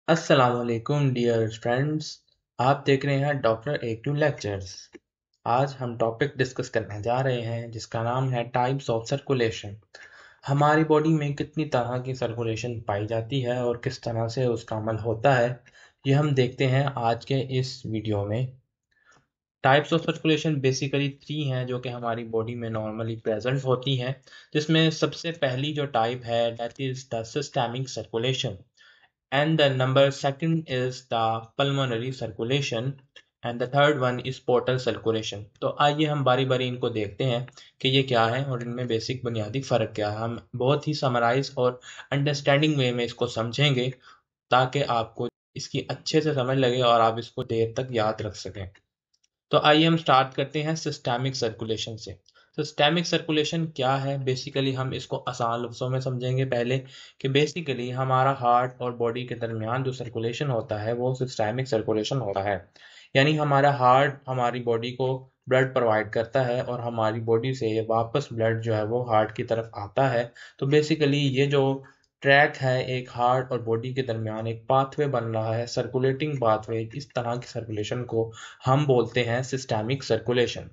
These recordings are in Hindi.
अस्सलामुअलैकुम डियर फ्रेंड्स। आप देख रहे हैं डॉक्टर A2 लेक्चर्स। आज हम टॉपिक डिस्कस करने जा रहे हैं जिसका नाम है टाइप्स ऑफ सर्कुलेशन। हमारी बॉडी में कितनी तरह की सर्कुलेशन पाई जाती है और किस तरह से उसका अमल होता है, ये हम देखते हैं आज के इस वीडियो में। टाइप्स ऑफ सर्कुलेशन बेसिकली 3 हैं जो कि हमारी बॉडी में नॉर्मली प्रेजेंट होती हैं, जिसमें सबसे पहली जो टाइप है that is the systemic circulation, and the number second is the pulmonary circulation and the third one is portal circulation। तो आइए हम बारी बारी इनको देखते हैं कि ये क्या है और इनमें बेसिक बुनियादी फ़र्क क्या है। हम बहुत ही समराइज और अंडरस्टैंडिंग वे में इसको समझेंगे ताकि आपको इसकी अच्छे से समझ लगे और आप इसको देर तक याद रख सकें। तो आइए हम स्टार्ट करते हैं सिस्टेमिक सर्कुलेशन से। सिस्टेमिक सर्कुलेशन क्या है? बेसिकली हम इसको आसान लफ्ज़ों में समझेंगे पहले कि बेसिकली हमारा हार्ट और बॉडी के दरमियान जो सर्कुलेशन होता है वो सिस्टेमिक सर्कुलेशन होता है। यानी हमारा हार्ट हमारी बॉडी को ब्लड प्रोवाइड करता है और हमारी बॉडी से वापस ब्लड जो है वो हार्ट की तरफ आता है। तो बेसिकली ये जो ट्रैक है एक हार्ट और बॉडी के दरमियान एक पाथवे बन रहा है, सर्कुलेटिंग पाथवे, इस तरह की सर्कुलेशन को हम बोलते हैं सिस्टेमिक सर्कुलेशन।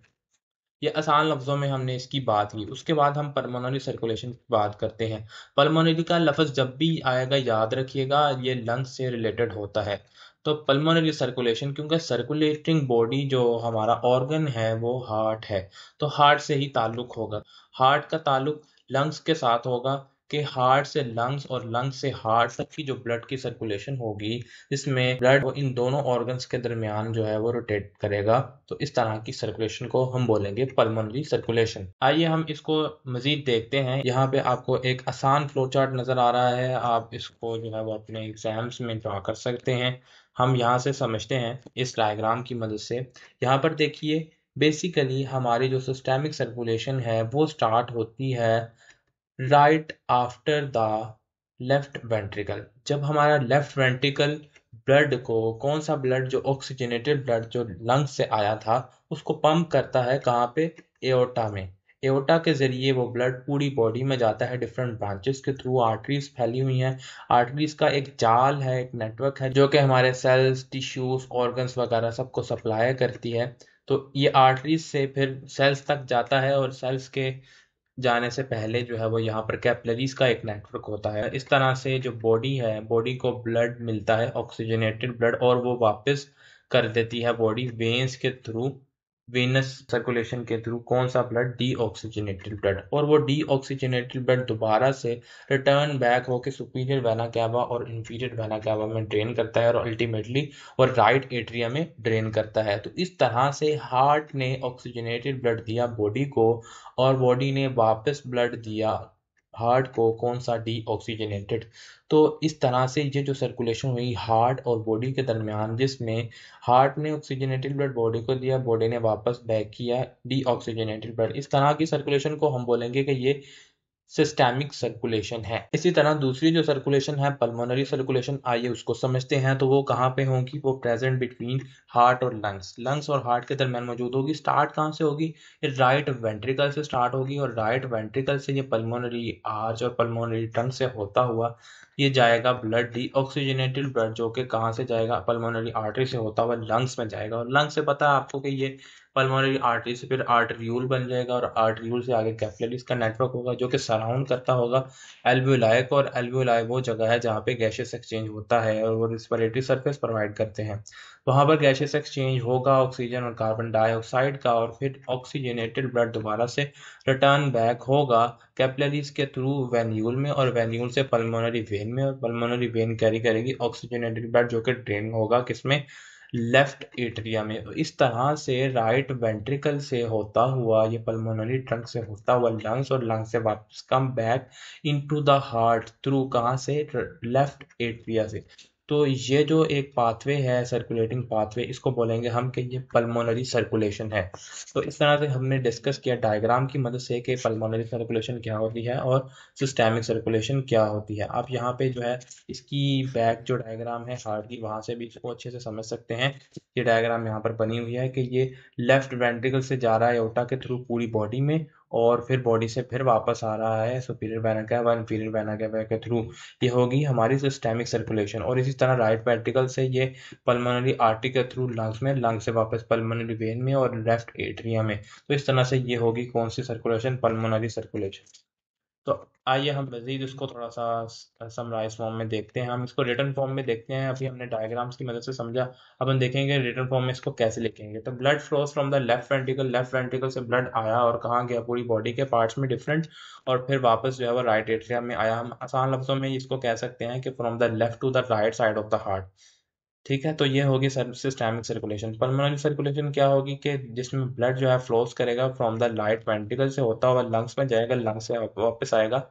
ये आसान लफ्ज़ों में हमने इसकी बात की। उसके बाद हम पल्मोनरी सर्कुलेशन की बात करते हैं। पल्मोनरी का लफ्ज़ जब भी आएगा याद रखिएगा ये लंग्स से रिलेटेड होता है। तो पल्मोनरी सर्कुलेशन, क्योंकि सर्कुलेटिंग बॉडी जो हमारा ऑर्गन है वो हार्ट है, तो हार्ट से ही ताल्लुक़ होगा। हार्ट का ताल्लुक़ लंग्स के साथ होगा कि हार्ट से लंग्स और लंग्स से हार्ट तक की जो ब्लड की सर्कुलेशन होगी, इसमें ब्लड इन दोनों ऑर्गन्स के दरमियान जो है वो रोटेट करेगा। तो इस तरह की सर्कुलेशन को हम बोलेंगे पल्मोनरी सर्कुलेशन। आइए हम इसको मजीद देखते हैं। यहाँ पे आपको एक आसान फ्लो चार्ट नज़र आ रहा है, आप इसको जो है वो अपने एग्जाम्स में ड्रा कर सकते हैं। हम यहाँ से समझते हैं इस डायग्राम की मदद से। यहाँ पर देखिए बेसिकली हमारी जो सिस्टेमिक सर्कुलेशन है वो स्टार्ट होती है right after the left ventricle. जब हमारा लेफ्ट वेंट्रिकल ब्लड को, कौन सा ब्लड, जो ऑक्सीजनेटेड ब्लड जो लंग्स से आया था उसको पंप करता है, कहाँ पे? एओर्टा में। एओर्टा के जरिए वो ब्लड पूरी बॉडी में जाता है डिफरेंट ब्रांचेस के थ्रू। आर्टरीज फैली हुई हैं। आर्टरीज का एक जाल है, एक नेटवर्क है जो कि हमारे सेल्स, टिश्यूज, ऑर्गन्स वगैरह सबको सप्लाई करती है। तो ये आर्टरीज से फिर सेल्स तक जाता है और सेल्स के जाने से पहले जो है वो यहाँ पर कैपिलरीज का एक नेटवर्क होता है। इस तरह से जो बॉडी है, बॉडी को ब्लड मिलता है, ऑक्सीजनेटेड ब्लड, और वो वापस कर देती है बॉडी वेन्स के थ्रू, वेनस सर्कुलेशन के थ्रू, कौन सा ब्लड? Deoxygenated blood. और वो डीऑक्सीजनेटेड ब्लड दोबारा से रिटर्न बैक होकर सुपीरियर वेना कैवा और इंफीरियर वेना कैवा में ड्रेन करता है और अल्टीमेटली और राइट एट्रिया में ड्रेन करता है। तो इस तरह से हार्ट ने ऑक्सीजनेटेड ब्लड दिया बॉडी को और बॉडी ने वापस ब्लड दिया हार्ट को, कौन सा? डीऑक्सीजनेटेड। तो इस तरह से ये जो सर्कुलेशन हुई हार्ट और बॉडी के दरमियान, जिसमें हार्ट ने ऑक्सीजनेटेड ब्लड बॉडी को दिया, बॉडी ने वापस बैक किया डीऑक्सीजनेटेड ब्लड, इस तरह की सर्कुलेशन को हम बोलेंगे कि ये सिस्टेमिक सर्कुलेशन है। इसी तरह दूसरी जो सर्कुलेशन है पल्मोनरी सर्कुलेशन, आइए उसको समझते हैं। तो वो कहाँ पे होगी? वो प्रेजेंट बिटवीन हार्ट और लंग्स, लंग्स और हार्ट के दरमियान मौजूद होगी। स्टार्ट कहाँ से होगी? ये राइट वेंट्रिकल से स्टार्ट होगी और राइट वेंट्रिकल से ये पल्मोनरी आर्च और पल्मोनरी टंग से होता हुआ ये जाएगा ब्लड, डीऑक्सीजनेटेड ब्लड, जो कि कहाँ से जाएगा? पल्मोनरी आर्टरी से होता हुआ लंग्स में जाएगा। और लंग्स से पता है आपको कि ये पल्मोनरी आर्टरी से फिर आर्टरियूल बन जाएगा और आर्टरियूल से आगे कैपिलरीज का नेटवर्क होगा जो कि सराउंड करता होगा एल्वियोलाई को। और एल्वियोलाई वो जगह है जहाँ पे गैसियस एक्सचेंज होता है और वो रिस्पिरेटरी सरफेस प्रोवाइड करते हैं। वहाँ पर गैसियस एक्सचेंज होगा ऑक्सीजन और कार्बन डाइऑक्साइड का, और फिर ऑक्सीजनेटेड ब्लड दोबारा से रिटर्न बैक होगा कैपिलरीज के थ्रू वेन्यूल में, और वेन्यूल से पल्मोनरी वेन में, और पल्मोनरी वेन कैरी करेगी ऑक्सीजनेटेड ब्लड जो कि ड्रेन होगा किसमें? लेफ्ट एट्रिया में। तो इस तरह से राइट वेंट्रिकल से होता हुआ ये पल्मोनरी ट्रंक से होता हुआ लंग्स, और लंग्स से वापस come back into the heart through, कहाँ से? लेफ्ट एट्रिया से। तो ये जो एक पाथवे है, सर्कुलेटिंग पाथवे, इसको बोलेंगे हम कि ये पल्मोनरी सर्कुलेशन है। तो इस तरह से हमने डिस्कस किया डायग्राम की मदद से कि पल्मोनरी सर्कुलेशन क्या होती है और सिस्टेमिक सर्कुलेशन क्या होती है। आप यहाँ पे जो है इसकी बैक जो डायग्राम है हार्ट की, वहाँ से भी इसको अच्छे से समझ सकते हैं। ये डायग्राम यहाँ पर बनी हुई है कि ये लेफ्ट वेंट्रिकल से जा रहा है एओर्टा के थ्रू पूरी बॉडी में, और फिर बॉडी से फिर वापस आ रहा है superior vena cava inferior vena cava के थ्रू। ये होगी हमारी सिस्टेमिक सर्कुलेशन। और इसी तरह राइट वेंट्रिकल से ये पल्मोनरी आर्टरी के थ्रू लंग्स में, लंग से वापस पल्मोनरी वेन में और लेफ्ट एट्रियम में। तो इस तरह से ये होगी कौन सी सर्कुलेशन? Pulmonary circulation. तो आइए हम मजीद इसको थोड़ा सा समराइज फॉर्म में देखते हैं। हम इसको रिटर्न फॉर्म में देखते हैं। अभी हमने डायग्राम्स की मदद से समझा, अब हम देखेंगे रिटर्न फॉर्म में इसको कैसे लिखेंगे। तो blood flows from the left ventricle से ब्लड आया और कहाँ गया? पूरी बॉडी के पार्ट्स में डिफरेंट, और फिर वापस जो है वो राइट एट्रियम में आया। हम आसान लफ्जों में इसको कह सकते हैं कि from the left to the right side of the heart. ठीक है, तो ये होगी सिस्टेमिक सर्कुलेशन। पल्मोनरी सर्कुलेशन क्या होगी कि जिसमें ब्लड जो है फ्लोज करेगा फ्रॉम द राइट वेंट्रिकल से होता हुआ लंग्स में जाएगा, लंग्स से वापस आएगा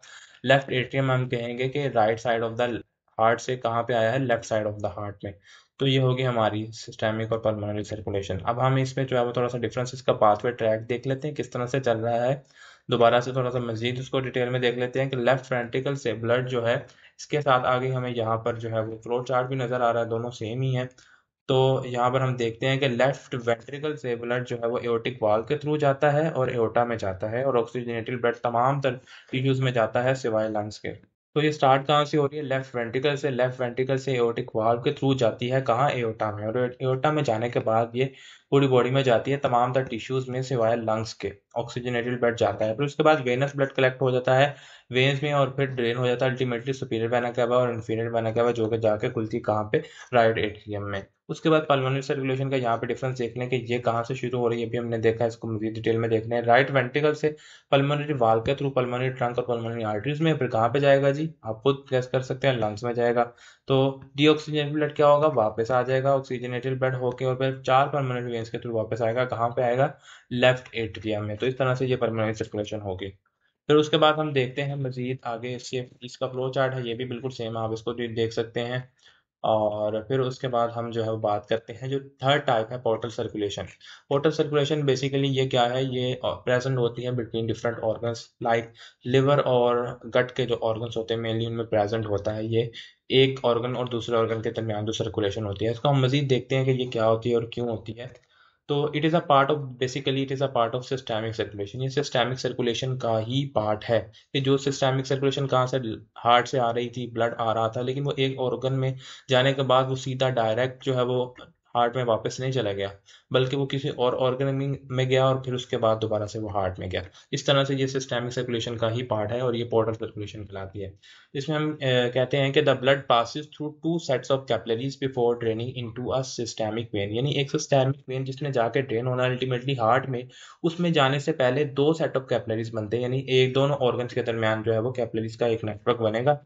लेफ्ट एट्रियम। हम कहेंगे कि right side of the heart से कहाँ पे आया है? Left side of the heart में। तो ये होगी हमारी सिस्टेमिक और पल्मोनरी सर्कुलेशन। अब हम इसमें जो है वो थोड़ा सा डिफरेंस, इसका पाथवे ट्रैक देख लेते हैं किस तरह से चल रहा है। दोबारा से थोड़ा सा मजीद उसको डिटेल में देख लेते हैं कि लेफ्ट वेंट्रिकल से ब्लड जो है, इसके साथ आगे हमें यहाँ पर जो है वो फ्लो चार्ट भी नजर आ रहा है, दोनों सेम ही है। तो यहाँ पर हम देखते हैं कि लेफ्ट वेंट्रिकल से ब्लड जो है वो एओर्टिक वाल्व के थ्रू जाता है और एओर्टा में जाता है, और ऑक्सीजनेटेड ब्लड तमाम टिश्यूज में जाता है सिवाय लंग्स के। तो ये स्टार्ट कहाँ से हो रही है? लेफ्ट वेंट्रिकल से। लेफ्ट वेंट्रिकल से एओर्टिक वाल्व के थ्रू जाती है कहाँ? एओर्टा में। और एओर्टा में जाने के बाद ये पूरी बॉडी में जाती है तमाम टिश्यूज में सिवाय लंग्स के। ऑक्सीजनेटेड ब्लड जाता है, फिर उसके बाद वेनस ब्लड कलेक्ट हो जाता है वेन्स में, और फिर ड्रेन हो जाता है अल्टीमेटली सुपीरियर वेना केवा और इन्फीरियर वेना केवा, जो कि जाके खुलती कहाँ पे? राइट एट्रियम में। उसके बाद पल्मोनरी सर्कुलेशन का यहाँ पे डिफरेंस देखने के, ये कहाँ से शुरू हो रही है अभी हमने देखा है, इसको मजीद डिटेल में देखना है। राइट वेंट्रिकल से पल्मोनरी वाल्व के थ्रू पल्मोनरी ट्रंक और पल्मोनरी आर्टरीज में, फिर कहाँ पे जाएगा जी? आप खुद गेस कर सकते हैं, लंग्स में जाएगा। तो डीऑक्सीजनेटेड ब्लड क्या होगा? वापस आ जाएगा ऑक्सीजनेटेड ब्लड होके, और फिर 4 पल्मोनरी वेन्स के थ्रू वापस आएगा कहाँ पे? आएगा लेफ्ट एट्रियम में। तो इस तरह से ये पल्मोनरी सर्कुलेशन होगी। फिर उसके बाद हम देखते हैं मजीद आगे, इसके इसका फ्लो चार्ट है, ये भी बिल्कुल सेम है, आप इसको भी देख सकते हैं। और फिर उसके बाद हम जो है वो बात करते हैं जो थर्ड टाइप है, portal circulation. Portal circulation basically ये क्या है? ये प्रेजेंट होती है between different organs, like liver और गट के जो ऑर्गन्स होते हैं मेनली उनमें प्रेजेंट होता है ये। एक ऑर्गन और दूसरे ऑर्गन के दरमियान जो सर्कुलेशन होती है, इसको हम मजीद देखते हैं कि ये क्या होती है और क्यों होती है। तो it is a part of, basically it is a part of systemic circulation. ये सिस्टेमिक सर्कुलेशन का ही पार्ट है कि जो सिस्टेमिक सर्कुलेशन कहाँ से? हार्ट से आ रही थी, ब्लड आ रहा था, लेकिन वो एक ऑर्गन में जाने के बाद वो सीधा डायरेक्ट जो है वो हार्ट में वापस नहीं चला गया, बल्कि वो किसी और ऑर्गन में गया और फिर उसके बाद दोबारा से वो हार्ट में गया। इस तरह से ये सिस्टेमिक सर्कुलेशन का ही पार्ट है और ये पोर्टल सर्कुलेशन कहलाती है। इसमें हम कहते हैं कि the blood passes through two sets of capillaries before draining into a systemic when. यानी एक सिस्टेमिक वेन जिसने जाके ड्रेन होना अल्टीमेटली हार्ट में, उसमें जाने से पहले दो सेट ऑफ कैपिलरीज बनते हैं, यानी एक दोनों ऑर्गन्स के दरमियान जो है वो कैपिलरीज का एक नेटवर्क बनेगा।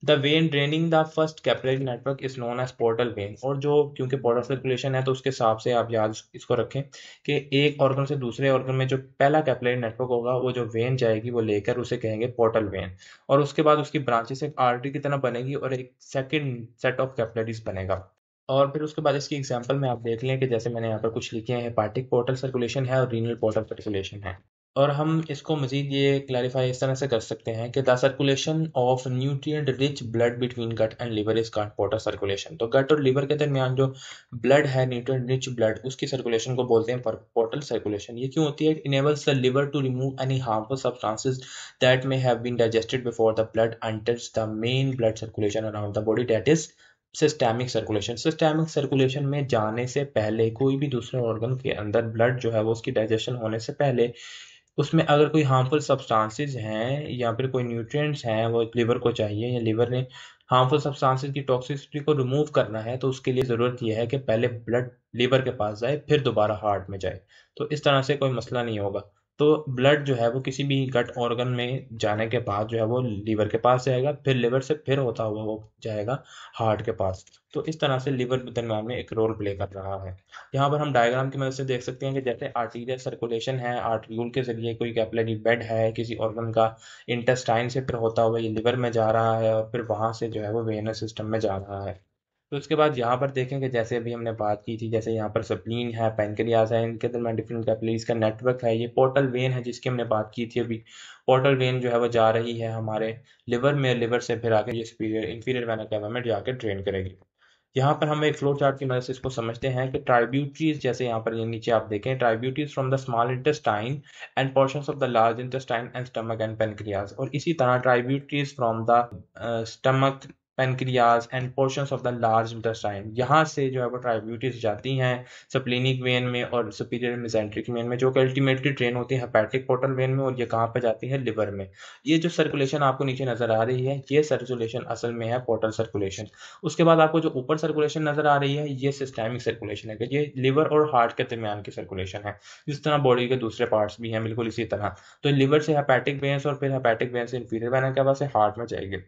The vein draining the first capillary network is known as portal vein. और जो, क्योंकि पोर्टल सर्कुलेशन है तो उसके हिसाब से आप याद इसको रखें कि एक ऑर्गन से दूसरे ऑर्गन में जो पहला कैपिलरी नेटवर्क होगा, वो जो वेन जाएगी वो लेकर उसे कहेंगे पोर्टल वेन। और उसके बाद उसकी ब्रांचेस एक आर्टरी की तरह बनेगी और एक सेकेंड सेट ऑफ कैपिलरीज बनेगा। और फिर उसके बाद इसकी एग्जांपल में आप देख लें कि जैसे मैंने यहाँ पर कुछ लिखे हैं, हेपाटिक पोर्टल सर्कुलेशन है और रीनल पोर्टल सर्कुलेशन है। और हम इसको मजीद ये क्लैरिफाई इस तरह से कर सकते हैं कि the circulation of nutrient rich blood between gut and liver is called portal circulation. तो गट और लिवर के दरमियान जो ब्लड है, न्यूट्रिएंट रिच ब्लड, उसकी सर्कुलेशन को बोलते हैं पोर्टल सर्कुलेशन। ये क्यों होती है? It enables the liver to remove any harmful substances that may have been digested before the blood enters the main blood circulation around the body, that is systemic circulation. Systemic circulation में जाने से पहले कोई भी दूसरे ऑर्गन के अंदर ब्लड जो है वो उसकी डाइजेशन होने से पहले उसमें अगर कोई हार्मफुल सब्सटेंसेस हैं या फिर कोई न्यूट्रिएंट्स हैं वो लिवर को चाहिए, या लिवर ने हार्मफुल सब्सटेंसेस की टॉक्सिसिटी को रिमूव करना है, तो उसके लिए ज़रूरत यह है कि पहले ब्लड लिवर के पास जाए फिर दोबारा हार्ट में जाए। तो इस तरह से कोई मसला नहीं होगा। तो ब्लड जो है वो किसी भी गट ऑर्गन में जाने के बाद जो है वो लीवर के पास जाएगा, फिर लिवर से फिर होता हुआ वो जाएगा हार्ट के पास। तो इस तरह से लिवर दरमियान में एक रोल प्ले कर रहा है। यहाँ पर हम डायग्राम की मदद से देख सकते हैं कि जैसे आर्टीरियल सर्कुलेशन है, आर्ट्रियूल के जरिए कोई कैपिलरी बेड है किसी ऑर्गन का, इंटेस्टाइन से फिर होता हुआ ये लिवर में जा रहा है और फिर वहां से जो है वो वेनस सिस्टम में जा रहा है। तो उसके बाद यहाँ पर देखें कि जैसे अभी हमने बात की थी, जैसे यहाँ पर स्प्लीन है, पैनक्रियाज है, इनके दरमियान डिफरेंट कैपिलरीज का नेटवर्क है। ये पोर्टल वेन है जिसकी हमने बात की थी अभी। पोर्टल वेन जो है वो जा रही है हमारे लिवर में, लिवर से फिर आके ये सुपीरियर इंफीरियर वेना केवा में जाके ड्रेन करेगी। यहाँ पर हम एक फ्लो चार्ट की मदद से इसको समझते हैं कि ट्राइब्यूटरीज, जैसे यहाँ पर ये नीचे आप देखें, tributaries from the small intestine and portions of the large intestine and stomach and pancreas, और इसी तरह tributaries from the stomach, pancreas and portions of the large intestine, यहाँ से जो है वो ट्राइब्यूटरीज जाती हैं स्प्लेनिक वेन में और सुपीरियर मेसेंट्रिक वेन में, जो कि अल्टीमेटली ड्रेन होती है हेपेटिक पोर्टल वेन में, और ये कहाँ पर जाती है, लिवर में। ये जो सर्कुलेशन आपको नीचे नजर आ रही है, ये सर्कुलेशन असल में है पोर्टल सर्कुलेशन। उसके बाद आपको जो ऊपर सर्कुलेशन नजर आ रही है, ये सिस्टेमिक सर्कुलेशन है, कि ये लिवर और हार्ट के दरमियान की सर्कुलेशन है। जिस तरह बॉडी के दूसरे पार्ट्स भी हैं, बिल्कुल इसी तरह। तो लिवर से हेपेटिक वेन्स, और फिर हेपेटिक वेन से इंफीरियर वेना कैवा से हार्ट में जाएगी,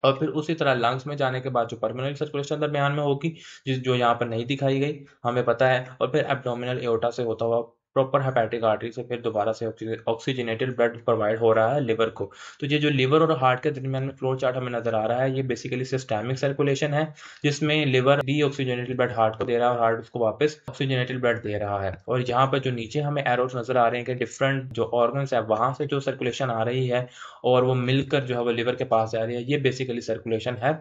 और फिर उसी तरह लंग्स में जाने के बाद जो पर्मिनल सर्कुलेशन दरमियान में होगी, जो यहाँ पर नहीं दिखाई गई, हमें पता है, और फिर एब्डोमिनल एओर्टा से होता हुआ प्रॉपर हेपेटिक आर्टरी से फिर दोबारा से ऑक्सीजनेटेड ब्लड प्रोवाइड हो रहा है लिवर को। तो ये जो लिवर और हार्ट के दरमियान में फ्लो चार्ट हमें नजर आ रहा है, ये बेसिकली सिस्टेमिक सर्कुलेशन है, जिसमें liver D oxygenated blood heart को दे रहा है और हार्ट उसको वापस ऑक्सीजनेटेड ब्लड दे रहा है। और यहाँ पर जो नीचे हमें एरोस नजर आ रहे हैं कि डिफरेंट जो ऑर्गन्स है वहां से जो सर्कुलेशन आ रही है और वो मिलकर जो है वो लिवर के पास जा रही है, ये बेसिकली सर्कुलेशन है,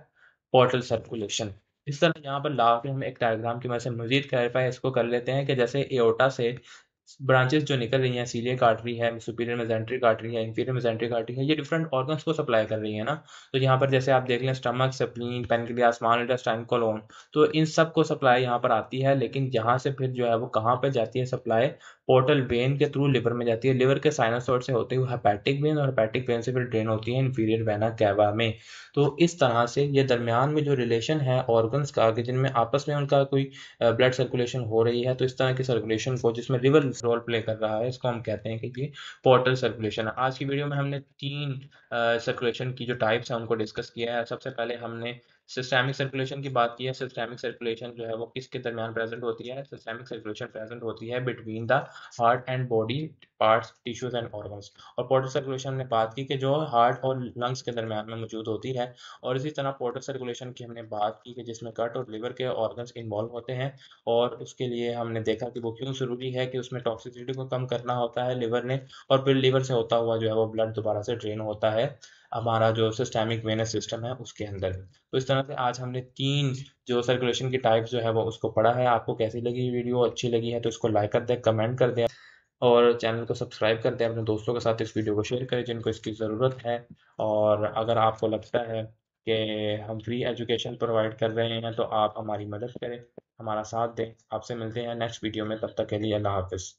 पोर्टल सर्कुलेशन। इस तरह यहाँ पर लास्ट में हम एक डायग्राम की मदद से मजीद क्लैरिफाई इसको कर लेते हैं कि जैसे एओर्टा से ब्रांचेस जो निकल रही हैं, सीलियक आर्टरी है, सुपीरियर मेसेंट्रिक आर्टरी है, इंफीरियर मेसेंट्रिक आर्टरी है, ये डिफरेंट ऑर्गन्स को सप्लाई कर रही है ना। तो यहाँ पर जैसे आप देख लें, stomach, spleen, pancreas, small intestine, colon, तो इन सब को सप्लाई यहाँ पर आती है, लेकिन यहाँ से फिर जो है वो कहाँ पे जाती है सप्लाई, पोर्टल वेन के थ्रू लिवर में जाती है, लिवर के साइनोसॉइड से होते हुए हेपेटिक वेन, और हेपेटिक वेन से फिर ड्रेन होती है इंफीरियर वेना कैवा में। तो इस तरह से ये दरमियान में जो रिलेशन है ऑर्गन्स का, कि जिनमें आपस में उनका कोई ब्लड सर्कुलेशन हो रही है, तो इस तरह की सर्कुलेशन को, जिसमें लिवर रोल प्ले कर रहा है, इसको हम कहते हैं कि ये पोर्टल सर्कुलेशन है। आज की वीडियो में हमने तीन सर्कुलेशन की जो टाइप्स हैं उनको डिस्कस किया है। सबसे पहले हमने सिस्टेमिक सर्कुलेशन की बात की है। सिस्टेमिक सर्कुलेशन जो है वो किसके दरमियान प्रेजेंट होती है? सिस्टेमिक सर्कुलेशन प्रेजेंट होती है between the heart and body parts, tissues and organs. और पोर्टल सर्कुलेशन ने बात की कि जो हार्ट और लंग्स के दरमियान में मौजूद होती है। और इसी तरह पोर्टल सर्कुलेशन की हमने बात की कि जिसमें कट और लिवर के ऑर्गन्स इन्वॉल्व होते हैं, और उसके लिए हमने देखा कि वो क्यों ज़रूरी है, कि उसमें टॉक्सिसिटी को कम करना होता है लिवर ने, और फिर लिवर से होता हुआ जो है वो ब्लड दोबारा से ड्रेन होता है हमारा जो सिस्टेमिक वेनस सिस्टम है उसके अंदर। तो इस तरह से आज हमने तीन जो सर्कुलेशन की टाइप्स जो है वो उसको पढ़ा है। आपको कैसी लगी वीडियो? अच्छी लगी है तो इसको लाइक कर दें, कमेंट कर दें, और चैनल को सब्सक्राइब कर दें। अपने दोस्तों के साथ इस वीडियो को शेयर करें जिनको इसकी ज़रूरत है। और अगर आपको लगता है कि हम फ्री एजुकेशन प्रोवाइड कर रहे हैं तो आप हमारी मदद करें, हमारा साथ दें। आपसे मिलते हैं नेक्स्ट वीडियो में, तब तक के लिए अल्लाह हाफ़िज़।